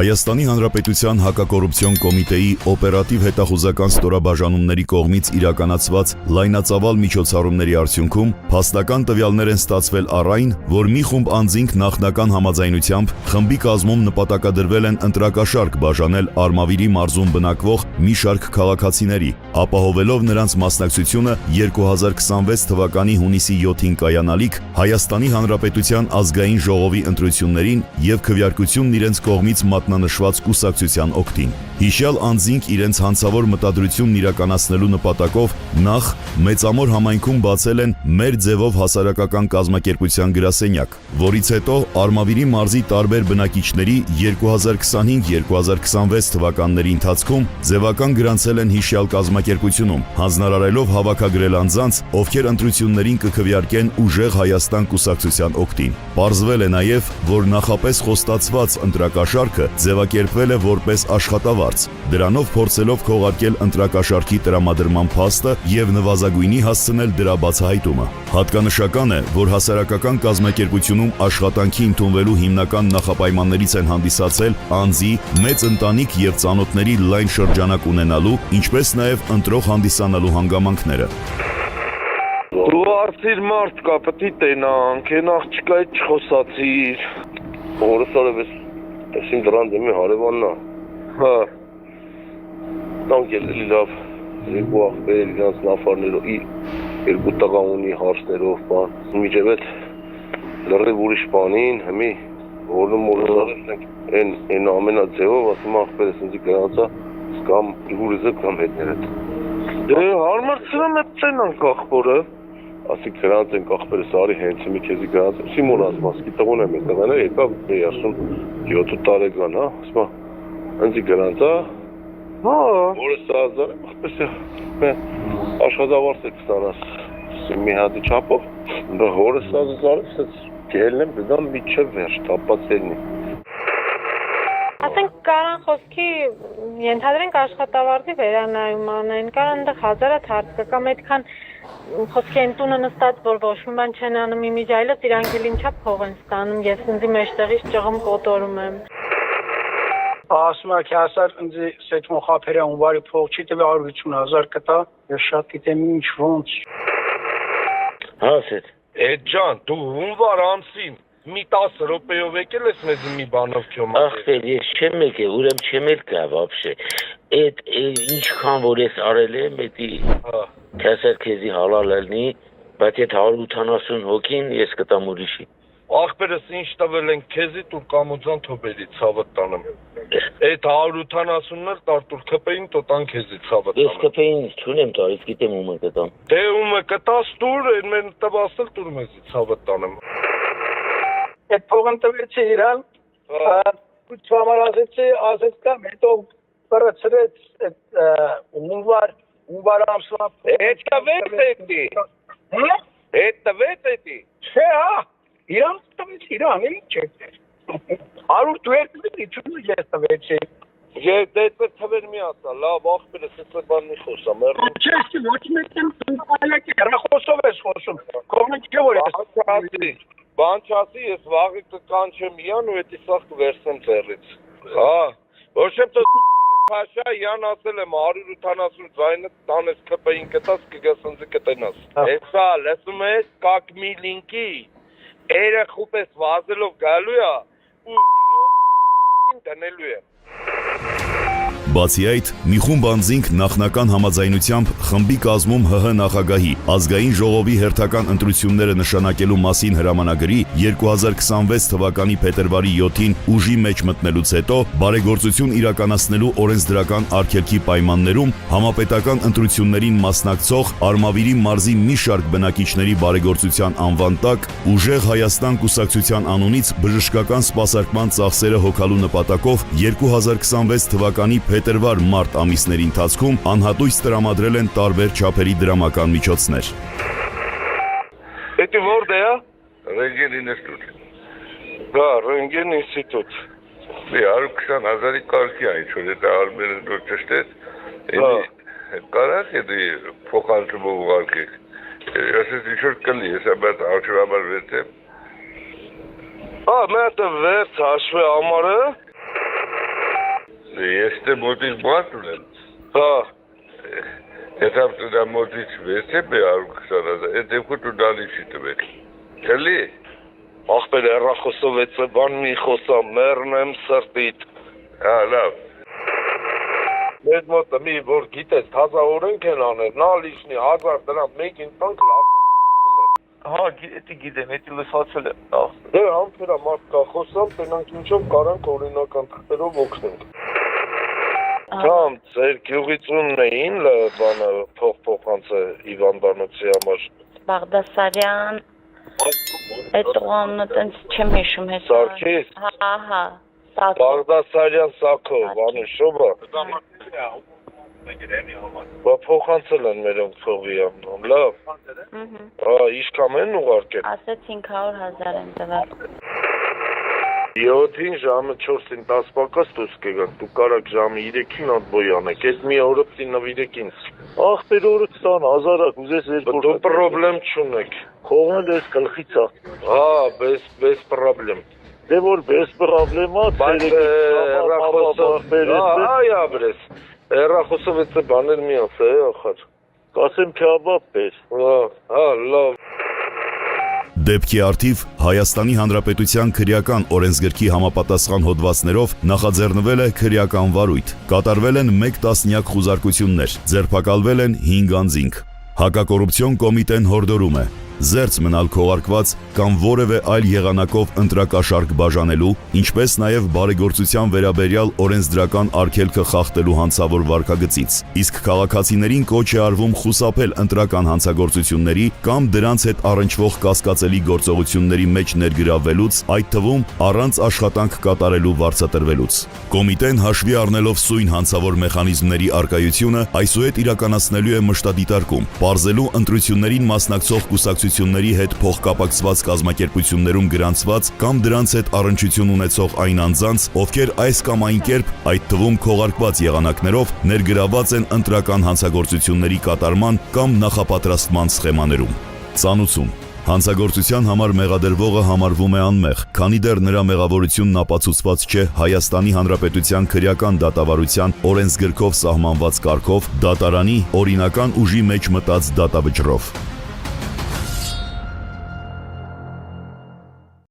Հայաստանի Հանրապետության հակակոռուպցիոն կոմիտեի օպերատիվ հետախուզական ստորաբաժանումների կողմից իրականացված լայնածավալ միջոցառումների արդյունքում փաստական տվյալներ են ստացվել առ այն, որ մի խումբ անձինք նախնական համաձայնությամբ խմբի կազմում նպատակադրվել են ընտրակաշարք բաժանել Արմավիրի մարզում բնակվող մի շարք քաղաքացիների, ապահովելով նրանց մասնակցությունը 2026 թվականի հունիսի 7-ին կայանալիք Հայաստանի Հանրապետության ազգային ժողովի ընտրություններին եւ քվեարկությունն իրենց կողմից մատնանշված կուսակցության օգտին։ Հիշյալ անձինք իրենց հանցավոր մտադրությունն իրականացնելու նպատակով նախ Մեծամոր համայնքում բացել են «Մեր ձևով» հասարակական կազմակերպության գրասենյակ, որից հետո Արմավիրի մարզի տարբեր բնակիչների 2025-2026 թվականների ընթացքում ձևական գրանցել են հիշյալ կազմակերպությունում, հանձնարարելով հավաքագրել անձանց, ովքեր ընտրություններին կքվեարկեն ուժեղ Հայաստան կուսակցության օգտին։ Պարզվել է նաև, որ նախապես խոստացված ընտրակաշարքը ձևակերպվել է որպես աշխատավարձ, դրանով փորձելով քողարկել ընտրակաշարքի տրամադրման փաստը եւ նվազագույնի հասցնել դրա բացահայտումը։ Հատկանշական է, որ հասարակական կազմակերպությունում աշխատանքի ընդունվելու հիմնական նախապայմաններից են հանդիսացել անձի, մեծ ընտանիք եւ ծանոթների լայն շրջանակ ունենալու, ինչպես նաեւ ընտրող հանդիսանալու հանգամանքները։ Դու արծիր մարդ կա, պետք է տենանք, են աղջկայից չխոսացիր։ Օրս արևես, տեսին դրան դեմի հարևաննա։ Հա։ Տանք ելելի լավ, երկու աղբեր իրանց նավարներով, երկու տղա ունի հարսներով բան, միջևետ լրիվ ուրիշ բանին, հմի որնում են ամենա ձևով, ասում աղբերս ինձի գրանցա, սկամ իհուրիզը կամ հետներդ։ Դե հարմարցրում է տենանք աղբորը։ Ասի գրանց ենք աղբերս արի հենց մի քեզի գրանց, Սիմոն ասմասկի տղոն եմ տղաները, եկավ ասում 7 տարեկան, հա, ասմա, ինձի գրանցա, հա, որը սազար եմ, աղբերս աշխատավարձ է կստանաս, մի հատի չապով, որը սազար եմ, գելն եմ, դդամ միջև վերջ, տապացելնի։ Ասենք կարան խոսքի ենթադրենք աշխատավարձի վերանայում անեն, կարան ընդեղ հազարատ հարց կա, կամ այդքան խոսքի են տունը նստած, որ ոչ մի բան չեն անում իմիջայլոց, իրանք էլ ինչա փող են ստանում, ես ինձի մեջտեղից ճղում կոտորում եմ։ Ասում եք, ասար ինձի սեթմո խափերը ունվարի փող չի տվի 150,000 կտա, ես շատ գիտեմ ինչ ոնց։ Հա, սեթ։ Էդ ջան, դու հունվար ամսին մի 10 րոպեով եկել ես մեզ մի բանով քյոմա։ Ախպեր, ես չեմ եկել, ուրեմն չեմ էլ կա вообще։ Այդ ինչքան որ ես արել եմ, էդի քասեր քեզի հալալ ելնի, բայց այդ 180 հոգին ես կտամ ուրիշի։ Աղբերս ինչ տվել են քեզի տուր կամոձան թոբերի ցավը տանեմ։ Այդ 180-ն էլ տարտուր քպեին տոտան քեզի ցավը տանեմ։ Ես քպեին չունեմ տալիս, գիտեմ ում կտամ։ Դե ումը կտաս տուր, են տվասել տուր մեզի ցավը տանեմ։ Այդ փողն տվեցի իրան, ու համար ասեց կամ հետո բրացրեց այդ ունվար ամսվա։ Այդ տվեց էդի։ Հա? Այդ տվեց էդի։ Չէ, հա, իրան տվեցի իրան, ինչ է։ 102 ես տվեցի։ Ես դեպի թվեր մի ասա, լավ աղբերս էսը բան մի խոսամ։ Չէ, ոչ մեկն այլակի հեռախոսով ես խոսում։ Կողմը չէ որ ես։ Բան չասի, ես վաղի կկանչեմ յան ու էդի սաղ կվերսեմ ձեռից։ Հա, ոչ եմ տո քաշա յան ասել եմ 180 ձայնը տանես քպեին կտաս կգաս ինձ կտնաս։ Էսա լսում ես կակ մի լինկի երեխուպես վազելով գալու է ու դնելու է։ Բացի այդ, մի խումբ անձինք նախնական համաձայնությամբ խմբի կազմում ՀՀ նախագահի ազգային ժողովի հերթական ընտրությունները նշանակելու մասին հրամանագրի 2026 թվականի փետրվարի 7-ին ուժի մեջ մտնելուց հետո բարեգործություն իրականացնելու օրենսդրական արգելքի պայմաններում համապետական ընտրություններին մասնակցող Արմավիրի մարզի մի շարք բնակիչների բարեգործության անվան տակ ուժեղ Հայաստան կուսակցության անունից բժշկական սպասարկման ծախսերը հոգալու նպատակով 2026 թվականի փետրվար-մարտ ամիսների ընթացքում անհատույց տրամադրել են տարբեր չափերի դրամական միջոցներ։ Էդի որդ է, հա? Ռենգեն ինստիտուտ։ Դա, Ռենգեն ինստիտուտ։ Դե 120,000-ի կարգի այն, որ դա արմերը դու ճշտեց։ Կարած է դի փոխանցումը ուղարկեք։ Ես ինչ-որ կլի, ես ապատ արժանաբար վերցեմ։ Մետը վերց հաշվի ամարը։ Este motiv matulem. Ha. Etap da motiv vese be arukshara da. Ete kutu dalishit be. Keli. Ախպեր հեռախոսով էցը բան մի խոսամ, մեռնեմ սրտիտ։ Հա, լավ։ Մեզ մոտը մի որ գիտես, թազա օրենք են աներ, նա լիշնի 1000 դրամ մեկին տանք լավներ։ Հա, գիտեմ, էտի լսացել եմ։ Դե համբերա մարդ կա խոսամ, տենանք ինչով կարանք օրինական թղթերով օգնենք։ Կամ ձեր գյուղից ումն էին բանը փոխանցը Իվան Բանոցի համար։ Բաղդասարյան Այդ տղամը տենց չեմ հիշում հեսա։ Սարքիս։ Հա, Բաղդասարյան Սաքո, Վանուշովը։ Բա փոխանցել են մերոնք փողի ամնոն, լավ։ Հա, իշքամ են ուղարկել։ Ասեց 500,000 են տվել։ 7-ին ժամը 4-ին 10 պակաս դուս կգանք, դու կարակ ժամը 3-ին ատբոյ անեք, էս մի օրը պտի նվիրեք ինձ։ Ախպեր օրը 20,000 ուզես Դու պրոբլեմ չունեք։ Խողնել ես գլխից է։ Հա, без պրոբլեմ։ Դե որ без պրոբլեմա Բայց հա, բրես։ Հեռախոսով էցը բաներ մի ասա, ախար։ կասեմ քեաբաբ պես։ Հա, լավ։ Դեպքի արդիվ Հայաստանի Հանրապետության քրեական օրենսգրքի համապատասխան հոդվածներով նախաձեռնվել է քրեական վարույթ, կատարվել են 1 տասնյակ խուզարկություններ, ձերբակալվել են 5 անձինք։ Հակակոռուպցիոն կոմիտեն հորդորում է զերծ մնալ քողարկված կամ որևէ այլ եղանակով ընտրակաշարք բաժանելու, ինչպես նաև բարեգործության վերաբերյալ օրենսդրական արգելքը խախտելու հանցավոր վարքագծից։ Իսկ քաղաքացիներին կոչ է արվում խուսափել ընտրական հանցագործությունների կամ դրանց հետ առնչվող կասկածելի գործողությունների մեջ ներգրավվելուց, այդ թվում առանց աշխատանք կատարելու վարձատրվելուց։ Կոմիտեն հաշվի առնելով սույն հանցավոր մեխանիզմների առկայությունը, այսուհետ իրականացնելու է մշտադիտարկում, պարզելու ընտրություններին մասնակցող կուսակցությունների հետ փոխկապակցված կազմակերպություններում գրանցված կամ դրանց հետ առնչություն ունեցող այն անձանց, ովքեր այս կամ այն կերպ, այդ թվում քողարկված եղանակներով, ներգրավված են ընտրական հանցագործությունների կատարման կամ նախապատրաստման սխեմաներում։ Ծանուցում հանցագործության համար մեղադրվողը համարվում է անմեղ, քանի դեռ նրա մեղավորությունն ապացուցված չէ Հայաստանի Հանրապետության քրեական դատավարության օրենսգրքով սահմանված կարգով դատարանի օրինական ուժի մեջ մտած դատավճռով։